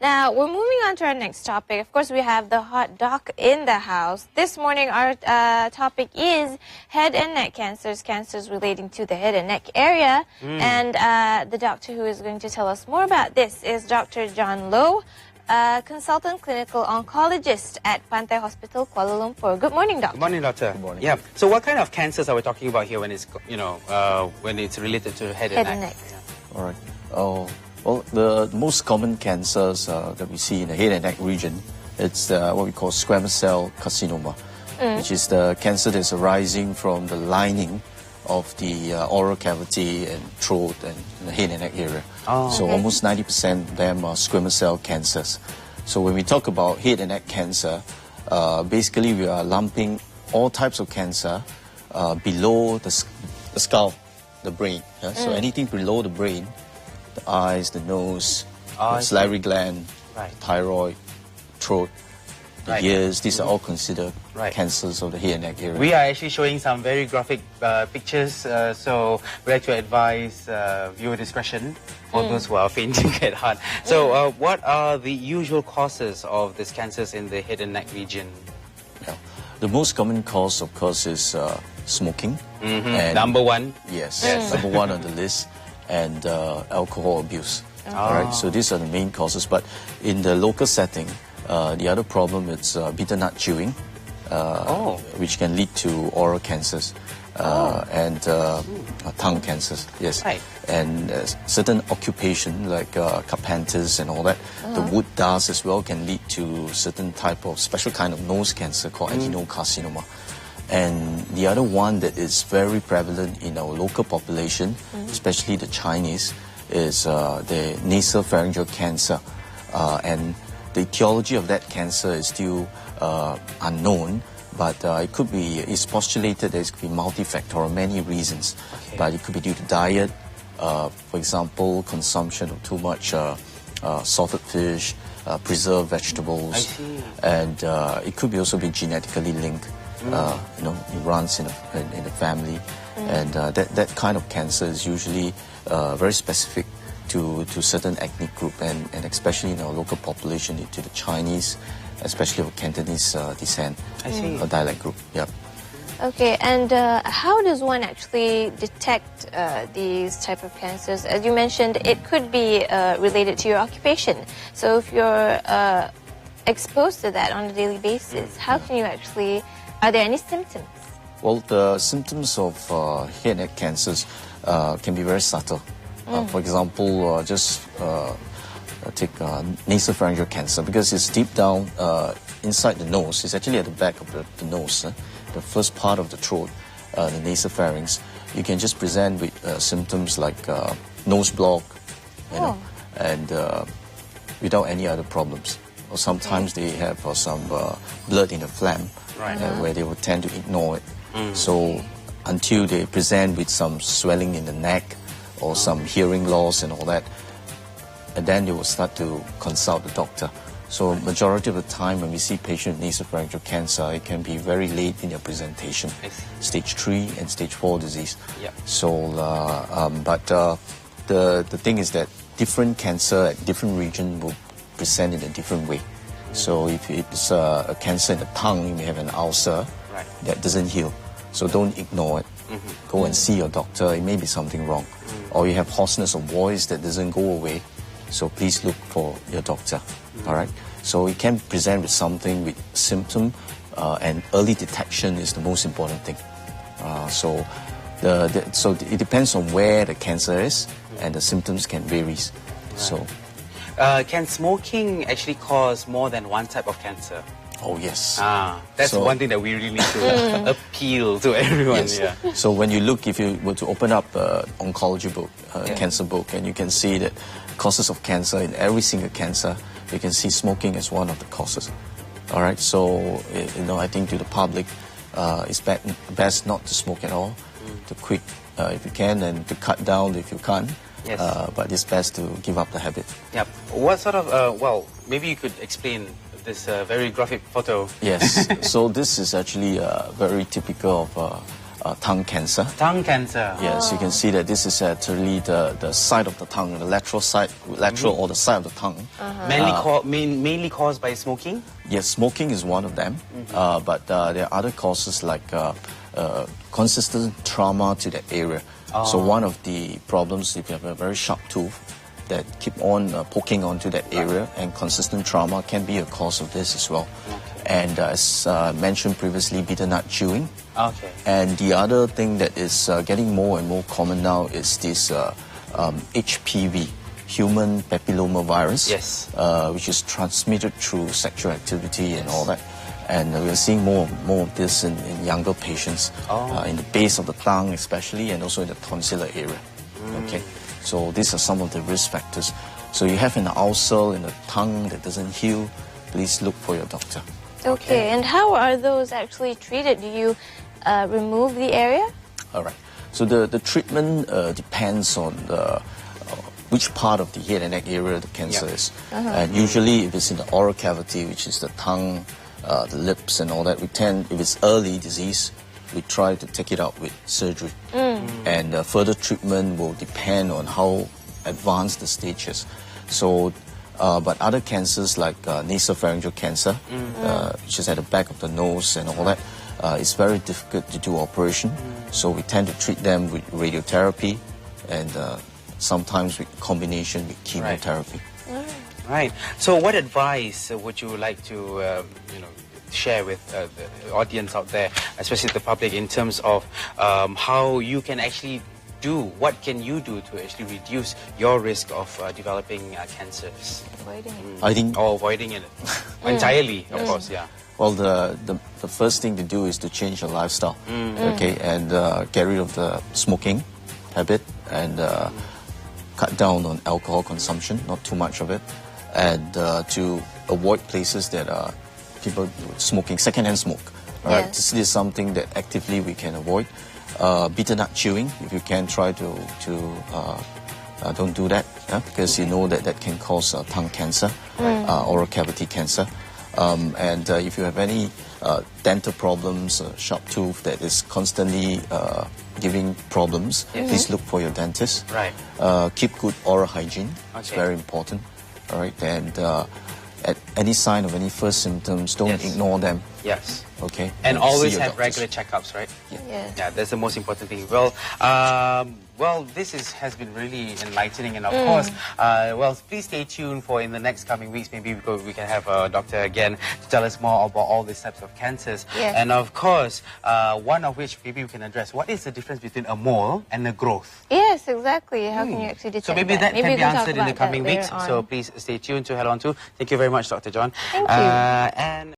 Now, we're moving on to our next topic. Of course, we have the hot doc in the house. This morning, our topic is head and neck cancers, cancers relating to the head and neck area. And the doctor who is going to tell us more about this is Dr. John Low, consultant clinical oncologist at Pantai Hospital, Kuala Lumpur. Good morning, doctor. Good morning, doctor. Good morning. Yeah. So, what kind of cancers are we talking about here when it's, when it's related to head and neck? Yeah. All right. Well, the most common cancers that we see in the head and neck region, it's what we call squamous cell carcinoma, which is the cancer that's arising from the lining of the oral cavity and throat and the head and neck area. So almost 90% of them are squamous cell cancers. So when we talk about head and neck cancer, basically we are lumping all types of cancer below the skull, the brain. Yeah? So anything below the brain, the eyes, the nose, the salivary gland, thyroid, throat, the ears, these are all considered cancers of the head and neck area. We are actually showing some very graphic pictures, so we like to advise viewer discretion for those who are fainting at heart. So what are the usual causes of these cancers in the head and neck region? Yeah. The most common cause, of course, is smoking. And Number one? Yes, number one on the list. And alcohol abuse. All right, so these are the main causes. But in the local setting, the other problem is bitter nut chewing, which can lead to oral cancers and tongue cancers. Yes, and certain occupation like carpenters and all that, the wood dust as well can lead to certain type of special kind of nose cancer called adenocarcinoma. And the other one that is very prevalent in our local population, especially the Chinese, is the nasopharyngeal cancer. And the etiology of that cancer is still unknown, but it's postulated that it could be multifactorial, many reasons. But it could be due to diet, for example, consumption of too much salted fish, preserved vegetables, and it could also be genetically linked. It runs in the family, and that kind of cancer is usually very specific to certain ethnic group, and especially in our local population, to the Chinese, especially of Cantonese descent or dialect group. Yeah. Okay, and how does one actually detect these type of cancers? As you mentioned, it could be related to your occupation. So if you're exposed to that on a daily basis, how can you actually... Are there any symptoms? Well, the symptoms of head and neck cancers can be very subtle. For example, just take nasopharyngeal cancer, because it's deep down inside the nose. It's actually at the back of the nose, the first part of the throat, the nasopharynx. You can just present with symptoms like nose block, and without any other problems. Or sometimes they have some blood in the phlegm, where they would tend to ignore it. So until they present with some swelling in the neck or some hearing loss and all that, and then they will start to consult the doctor. So majority of the time when we see patients with nasopharyngeal cancer, it can be very late in their presentation, stage 3 and stage 4 disease. So, but the thing is that different cancer at different region will present in a different way. So if it's a cancer in the tongue, you may have an ulcer that doesn't heal. So don't ignore it. Go and see your doctor. It may be something wrong. Or you have hoarseness of voice that doesn't go away. So please look for your doctor. All right. So it can present with something with symptom, and early detection is the most important thing. So it depends on where the cancer is, and the symptoms can vary. So. Can smoking actually cause more than one type of cancer? Oh, yes. That's one thing that we really need to appeal to everyone. Yes. So when you look, if you were to open up oncology book, cancer book, and you can see that causes of cancer, in every single cancer, you can see smoking as one of the causes. All right, so I think to the public, it's best not to smoke at all, to quit if you can, and to cut down if you can't. But it's best to give up the habit. What sort of, maybe you could explain this very graphic photo. Yes, so this is actually very typical of tongue cancer. Tongue cancer. Yes, you can see that this is actually the side of the tongue, the lateral side, or the side of the tongue. Mainly caused by smoking? Yes, smoking is one of them, but there are other causes like consistent trauma to that area. So one of the problems, if you have a very sharp tooth that keep on poking onto that area, and consistent trauma can be a cause of this as well. And as mentioned previously, bitter nut chewing. Okay. And the other thing that is getting more and more common now is this HPV, human papillomavirus, yes, which is transmitted through sexual activity and all that. And we're seeing more of this in younger patients, in the base of the tongue especially, and also in the tonsillar area. Okay, so these are some of the risk factors. So you have an ulcer in the tongue that doesn't heal, please look for your doctor. Okay, and how are those actually treated? Do you remove the area? All right. So the treatment depends on which part of the head and neck area the cancer is. And usually if it's in the oral cavity, which is the tongue, the lips and all that, if it's early disease, we try to take it out with surgery. And further treatment will depend on how advanced the stage is. So, but other cancers like nasopharyngeal cancer, which is at the back of the nose and all that, it's very difficult to do operation. So we tend to treat them with radiotherapy and sometimes with combination with chemotherapy. Right. So what advice would you like to share with the audience out there, especially the public, in terms of how you can actually what can you do to actually reduce your risk of developing cancers? Avoiding it. I think... Or avoiding it entirely, of course, yeah. Well, the first thing to do is to change your lifestyle, okay, and get rid of the smoking habit and cut down on alcohol consumption, not too much of it, and to avoid places that are people smoking, secondhand smoke. All right, this is something that actively we can avoid. Bitter nut chewing, if you can, try to don't do that, because you know that can cause tongue cancer, oral cavity cancer. And if you have any dental problems, sharp tooth that is constantly giving problems, please look for your dentist. Right. Keep good oral hygiene. It's very important. All right. And at any sign of any first symptoms, don't ignore them. Yes. Okay. And always have regular checkups, right? Yeah, that's the most important thing. Well, this has been really enlightening, and of course, please stay tuned for in the next coming weeks. Maybe we can have a doctor again to tell us more about all these types of cancers. Yes. And of course, one of which maybe we can address. What is the difference between a mole and a growth? Yes, exactly. How can you actually detect So maybe that can be answered in the coming weeks. On. So please stay tuned to Hello On 2. Thank you very much, Dr. John. Thank you. And